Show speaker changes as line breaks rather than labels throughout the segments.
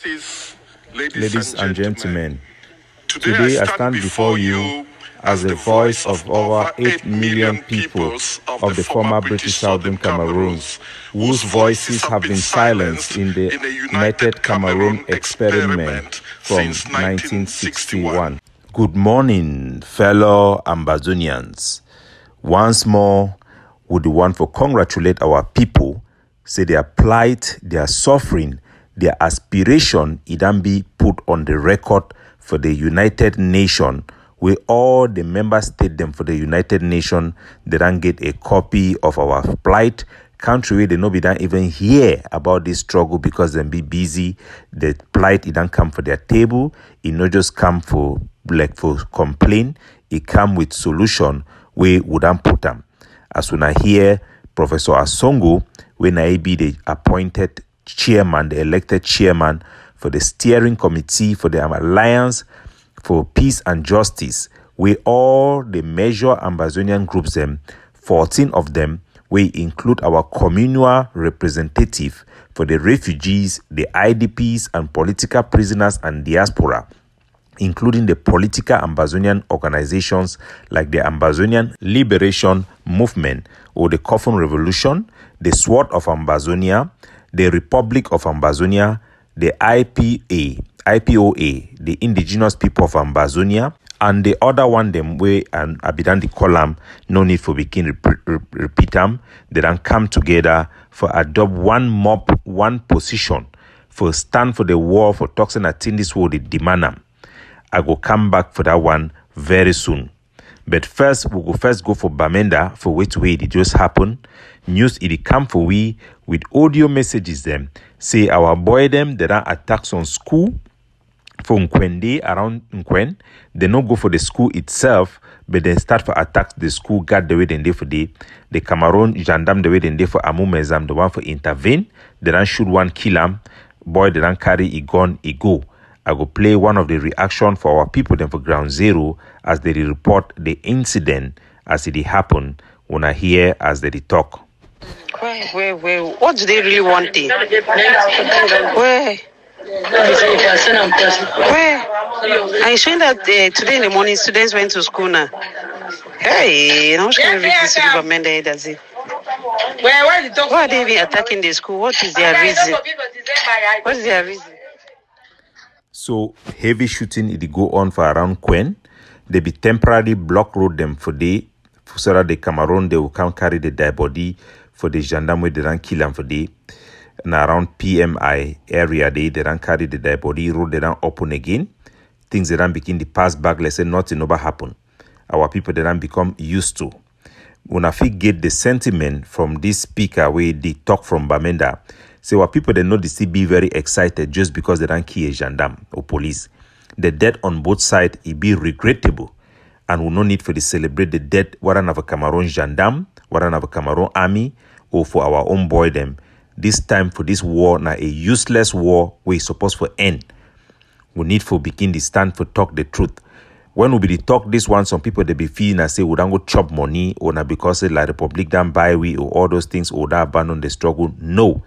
Ladies and gentlemen, today I stand before you as the voice of over 8 million people of the former British Southern Cameroon, whose voices have been silenced in the United Cameroon experiment from 1961. Good morning, fellow Ambazonians. Once more, we want to congratulate our people, say their plight, their suffering, their aspiration, it can be put on the record for the United Nations, where all the member states them for the United Nations, they don't get a copy of our plight. Country where they no be don't even hear about this struggle because they be busy. The plight, it don't come for their table. It not just come for complain. It come with solution where we don't put them. As when I hear Professor Asongo, when I be the appointed chairman, the elected chairman for the steering committee for the Alliance for Peace and Justice, where all the major Ambazonian groups, 14 of them, we include our communal representative for the refugees, the IDPs and political prisoners and diaspora, including the political Ambazonian organizations like the Ambazonian Liberation Movement or the Coffin Revolution, the Sword of Ambazonia, the Republic of Ambazonia, the IPOA, the Indigenous People of Ambazonia, and the other one them way and Abidan the column, no need for begin repeat them. They don't come together for adopt one mob, one position, for stand for the war for toxin in this war, they demand them. I go come back for that one very soon. But first, we go go for Bamenda, for which way it just happened. News it come for we with audio messages them. Say our boy them, there are attacks on school for Nkwende around Nkwen. They not go for the school itself, but they start for attack the school guard the way they day for the Cameroon gendarme the way they day for Amumezam, the one for intervene. They don't shoot one, kill him. Boy, they don't carry a gun, he go. I go play one of the reaction for our people then for ground zero as they report the incident as it happened when I hear as they talk.
Where, what do they really want? Where? Are you showing that today in the morning students went to school now? Hey, I'm just going to read this to Bamenda, does it? Why are they even attacking the school? What is their reason? What is their reason?
So heavy shooting it go on for around Quen. They be temporarily block road them for day so that the Cameroon they will come carry the dead body for the gendarme they don't kill them for day. And around PMI area they don't carry the dead body, road they don't open again. Things they don't begin to pass back, let's say nothing ever happen. Our people they don't become used to. When I get the sentiment from this speaker where they talk from Bamenda. So our people they know they still be very excited just because they don't kill a gendarme or police. The death on both sides it be regrettable, and we no need for to celebrate the death whether of a Cameroon gendarme, whether of a Cameroon army, or for our own boy them. This time for this war now a useless war we supposed to end. We need for begin to stand for talk the truth. When we be talk this one, some people they be feeling and say we don't go chop money or not because like Republic don't buy we or all those things or that abandon the struggle. No.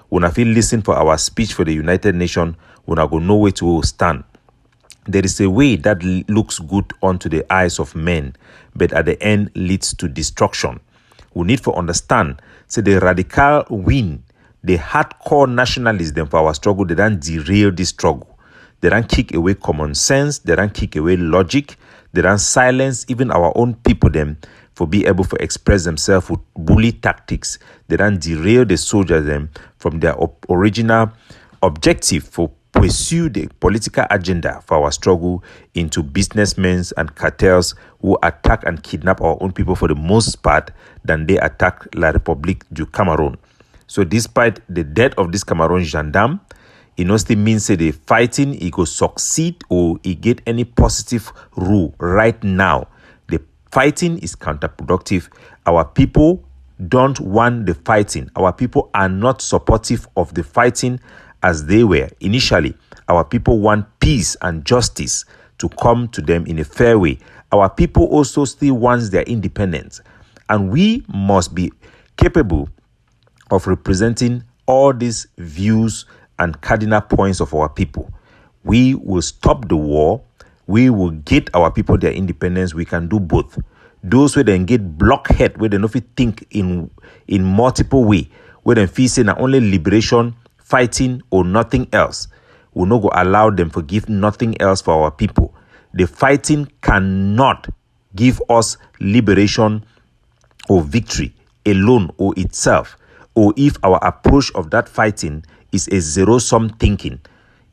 When I feel listen for our speech for the United Nations, when I go know where to stand. There is a way that looks good unto the eyes of men, but at the end leads to destruction. We need to understand, say the radical win, the hardcore nationalism for our struggle, they don't derail this struggle. They don't kick away common sense, they don't kick away logic, they don't silence even our own people them for be able to express themselves with bully tactics. They don't derail the soldiers them from their original objective for pursue the political agenda for our struggle into businessmen and cartels who attack and kidnap our own people for the most part than they attack La République du Cameroon. So despite the death of this Cameroon gendarme, it not still means that the fighting it go succeed or it get any positive rule right now. The fighting is counterproductive. Our people don't want the fighting. Our people are not supportive of the fighting as they were initially. Our people want peace and justice to come to them in a fair way. Our people also still wants their independence. And we must be capable of representing all these views and cardinal points of our people. We will stop the war. We will get our people their independence. We can do both. Those where they get blockhead, where they no fit think in multiple way, where they feel say na only liberation, fighting or nothing else, we no go allow them to give nothing else for our people. The fighting cannot give us liberation or victory alone or itself, or if our approach of that fighting is a zero-sum thinking.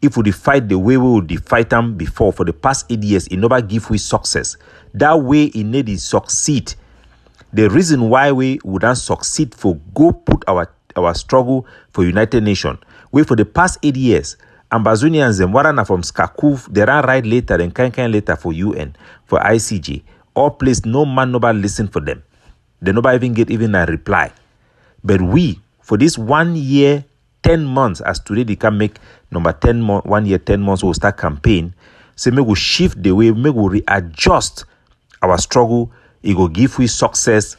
If we fight the way we would fight them before for the past 8 years, it never give we success. That way it need to succeed. The reason why we wouldn't succeed for go put our struggle for United Nations. We for the past 8 years, Ambazonians and Warana from Skakuf, they ran right later and can later for UN, for ICJ. All place, no man, nobody listen for them. They nobody even get even a reply. But we, for this 1 year, 10 months, as today they can make number 10 months, 1 year, 10 months, we'll start campaign. So we will shift the way, we will readjust our struggle. It will give we success.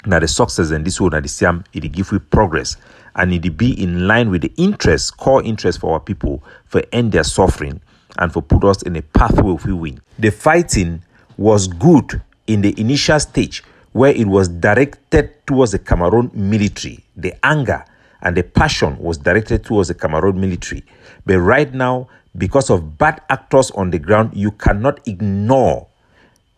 Now the success and this one, the same, it will give we progress. And it will be in line with the interests, core interests for our people, for end their suffering and for put us in a pathway if we win. The fighting was good in the initial stage where it was directed towards the Cameroon military. The anger and the passion was directed towards the Cameroon military. But right now, because of bad actors on the ground, you cannot ignore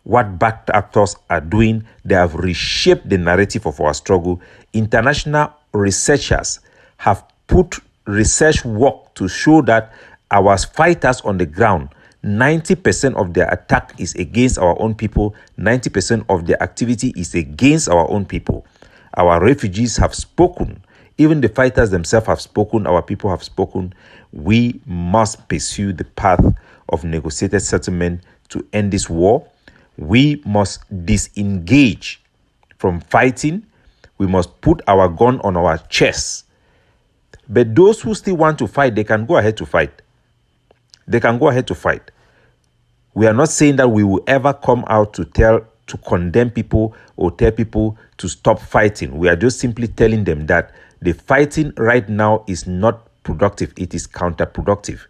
what bad actors are doing. They have reshaped the narrative of our struggle. International researchers have put research work to show that our fighters on the ground, 90% of their attack is against our own people. 90% of their activity is against our own people. Our refugees have spoken. Even the fighters themselves have spoken. Our people have spoken. We must pursue the path of negotiated settlement to end this war. We must disengage from fighting. We must put our gun on our chests. But those who still want to fight, they can go ahead to fight. They can go ahead to fight. We are not saying that we will ever come out to condemn people or tell people to stop fighting. We are just simply telling them that the fighting right now is not productive. It is counterproductive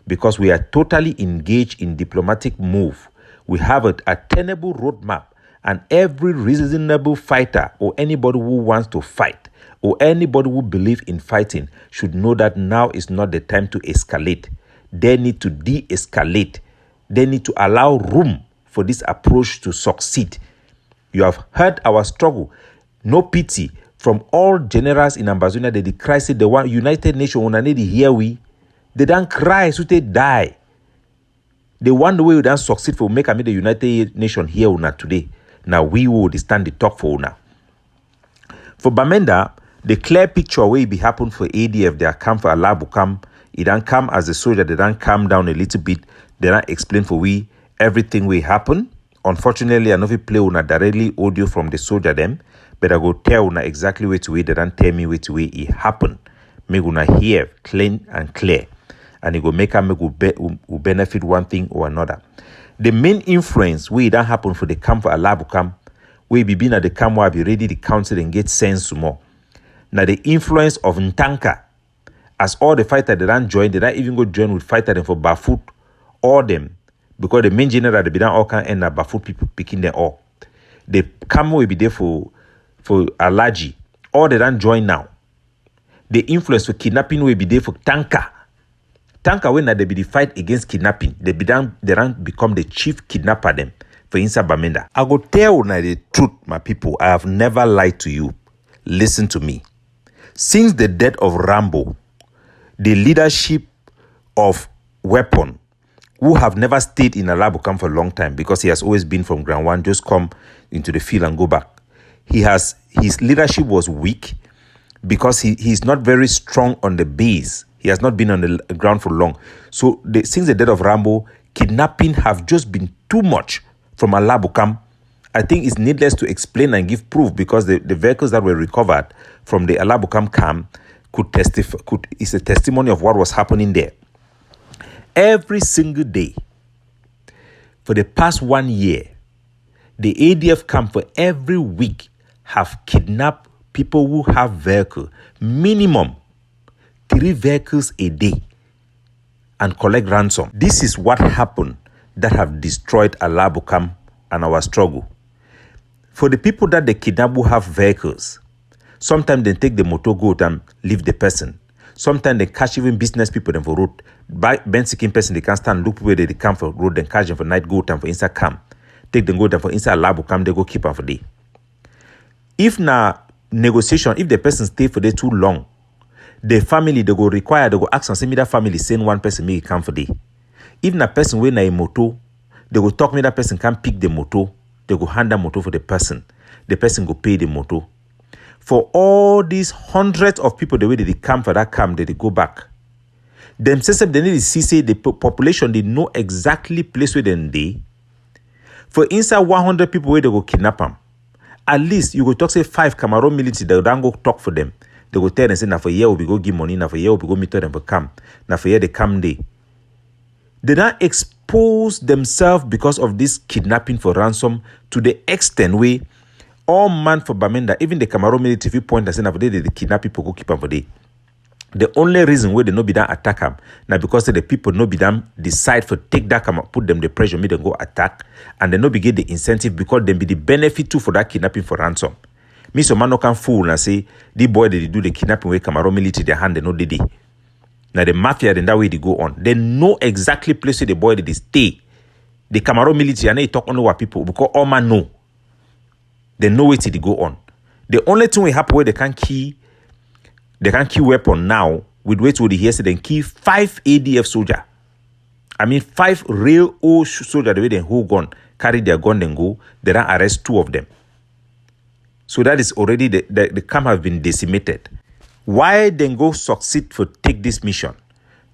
because we are totally engaged in diplomatic move. We have a tenable roadmap, and every reasonable fighter or anybody who wants to fight or anybody who believes in fighting should know that now is not the time to escalate. They need to de-escalate. They need to allow room for this approach to succeed. You have heard our struggle. No pity from all generals in Ambazonian. They cry, say the one United Nations when I need to hear we. They don't cry, so they die. They want the way we don't succeed for make the United Nations here una today. Now we will stand the talk for una. For Bamenda, the clear picture where it be happen for ADF, they are come for Alabukam. It don't come as a soldier, they don't calm down a little bit. They don't explain for we everything will happen. Unfortunately, I know we play una directly audio from the soldier them, but I go tell una exactly which way they don't tell me which way it happened. Make una hear clean and clear. And it go make them benefit one thing or another. The main influence where it don't happen for the camp for Alabukam, where be been at the camp where be ready to counsel and get sense more. Now the influence of Ntanka, as all the fighters they don't join, they don't even go join with fighter them for Bafut, all them, because the main general they be done all can end up Bafut people picking them all. The camp will be there for Alaji, all they don't join now. The influence for kidnapping will be there for Tanka. Tanka when they be the fight against kidnapping, they don't become the chief kidnapper them for inside Bamenda. I go tell you the truth, my people. I have never lied to you. Listen to me. Since the death of Rambo, the leadership of Weapon, who have never stayed in Alabukam for a long time because he has always been from ground one, just come into the field and go back. His leadership was weak because he's not very strong on the base. He has not been on the ground for long. So since the death of Rambo, kidnapping have just been too much from Alabukam. I think it's needless to explain and give proof because the vehicles that were recovered from the Alabukam camp is a testimony of what was happening there. Every single day for the past 1 year, the ADF camp for every week have kidnapped people who have vehicle. Minimum 3 vehicles a day and collect ransom. This is what happened that have destroyed Alabukam and our struggle. For the people that they kidnap who have vehicles, sometimes they take the motor go and leave the person. Sometimes they catch even business people them for road. By seeking person, they can't stand, look where they come for road, then catch them for night, go time for inside camp. Take them go down for inside Alabukam, they go keep them for day. If na negotiation, if the person stay for day too long, the family they go require, they go ask and say me that family send one person make it come for day. If na person wey na a motor, they go talk me that person can't pick the motor, they go hand the motor for the person go pay the motor. For all these hundreds of people the way they come for that camp, they go back. Themselves they need to see the population they know exactly place where they. For inside 100 people where they go kidnap them, at least you go talk say 5 Cameroon military, they don't go talk for them. They go tell them say na for year we go give money, na for year we go meet them for camp, na for year they come day. They don't expose themselves because of this kidnapping for ransom to the extent where all man for Bamenda, even the Cameroon military, if you point and say na for they kidnap people go keep them for day. The only reason why they no be done attack them now because the people no be done decide for take that come put them the pressure, make them go attack, and they no be get the incentive because them be the benefit too for that kidnapping for ransom. Me so man no can fool and say the boy they do the kidnapping with Cameroon military their hand they no did it. Now the mafia then that way they go on. They know exactly place where the boy they stay. The Cameroon military and they talk only what people because all man know. They know where they go on. The only thing we happen where they can key weapon now with wait till the hear say they key 5 ADF soldier. I mean 5 real old soldier the way they hold gun, carry their gun then go, they don't arrest 2 of them. So that is already the camp have been decimated. Why then go succeed for take this mission?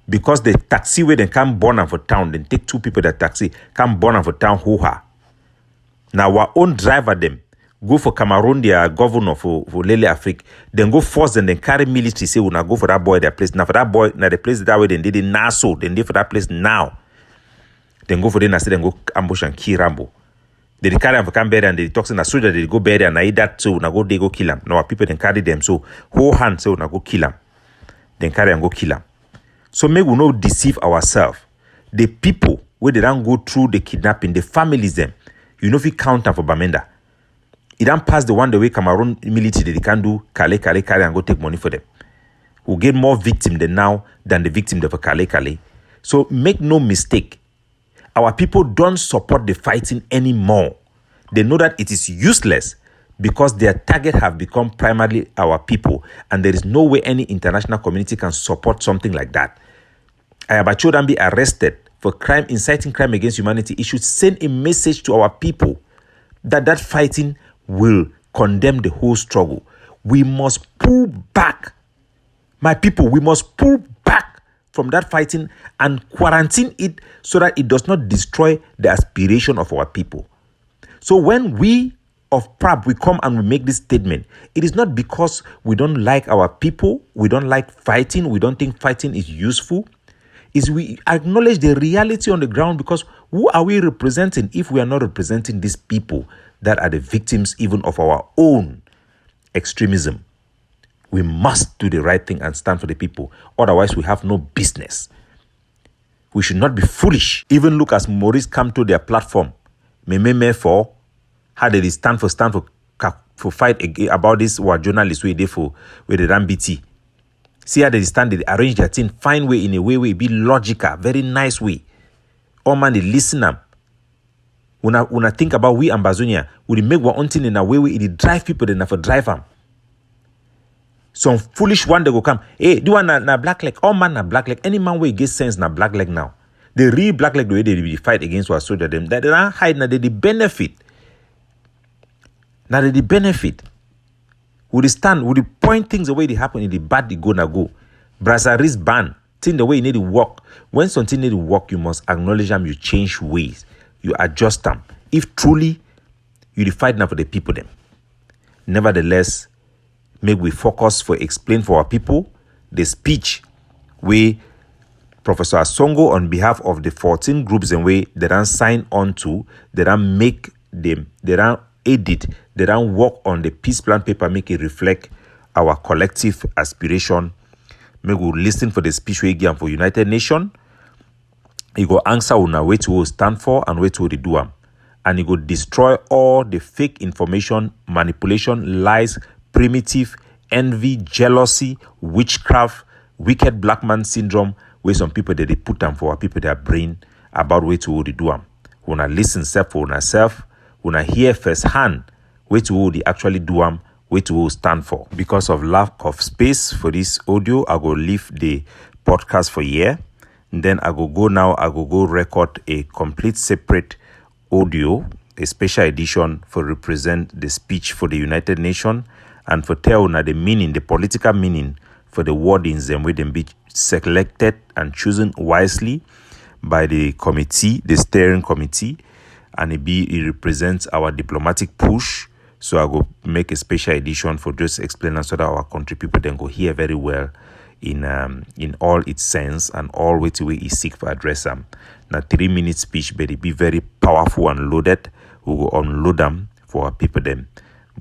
Because the taxi where they come born for town, then take 2 people that taxi come born for town hoo-ha. Now our own driver them go for Cameroon, their governor for Lele Afrique, then go force them, then carry military, say, we'll go for that boy, their place. Now for that boy, now the place that way, then did it now, so then they for that place now. Then go for them, and say, then go ambush and kill Rambo. They carry them for Canberra and they talk to the soldier, they go bury and I eat that, so now go, they go kill them. Now people then carry them, so whole hand, so now go kill them. Then carry and go kill them. So may we not deceive ourselves. The people, where they don't go through the kidnapping, the families them, you know if you count them for Bamenda. It don't pass the one the way Cameroon military they can do carry and go take money for them. We'll get more victims than the victim of Kale. So make no mistake. Our people don't support the fighting anymore. They know that it is useless because their target have become primarily our people, and there is no way any international community can support something like that. Ayabacho don't be arrested for crime, inciting crime against humanity. It should send a message to our people that fighting will condemn the whole struggle. We must pull back. My people, we must pull back from that fighting and quarantine it so that it does not destroy the aspiration of our people. So when we of PRAB, we come and we make this statement, it is not because we don't like our people, we don't like fighting, we don't think fighting is useful. Is we acknowledge the reality on the ground, because who are we representing if we are not representing these people that are the victims even of our own extremism? We must do the right thing and stand for the people. Otherwise, we have no business. We should not be foolish. Even look as Maurice come to their platform. For how they stand for fight about this what journalists where they run BT. See how they stand, they arrange their thing, fine way, in a way be logical, very nice way. All man, they listen up. When I think about we Ambazonian, we make one thing in a way it drive people, they never drive them. Some foolish one they go come. Hey, do one na black leg. All man na black leg. Any man way get sense na black leg now. The real black leg the way they fight against our soldier them. That they don't hide na they benefit. Now they benefit. We stand, we point things the way they happen in the bad they go na go. Brasseries ban. Thing the way you need to work. When something need to work, you must acknowledge them, you change ways. You adjust them. If truly you fight now for the people them. Nevertheless, make we focus for explain for our people the speech where Professor Asongo on behalf of the 14 groups and way they don't sign on to, they don't make them, they don't edit, they don't work on the peace plan paper, make it reflect our collective aspiration Make we listen for the speech we give for United Nations. He go answer una what we stand for and what we do am. And he go destroy all the fake information, manipulation, lies, primitive, envy, jealousy, witchcraft, wicked black man syndrome, where some people they put them for our people their brain about what we do am. When I listen self for una self, when I hear firsthand what we actually do am, what we stand for. Because of lack of space for this audio, I go leave the podcast for here. And then I go record a complete separate audio, a special edition for represent the speech for the United Nations and for tell na the meaning, the political meaning for the wordings them with them be selected and chosen wisely by the committee, the steering committee, and it represents our diplomatic push. So I go make a special edition for just explaining so that our country people then go hear very well in all its sense and all which way is seek for address them. Now 3-minute speech, but it be very powerful and loaded. We will unload them for our people them.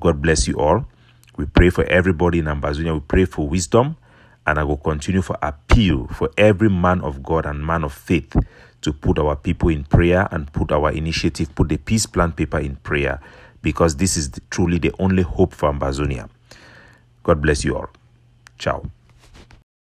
God bless you all. We pray for everybody in Ambazonian. We pray for wisdom, and I will continue for appeal for every man of God and man of faith to put our people in prayer and put our initiative, put the peace plan paper in prayer, because this is truly the only hope for Ambazonia. God bless you all. Ciao.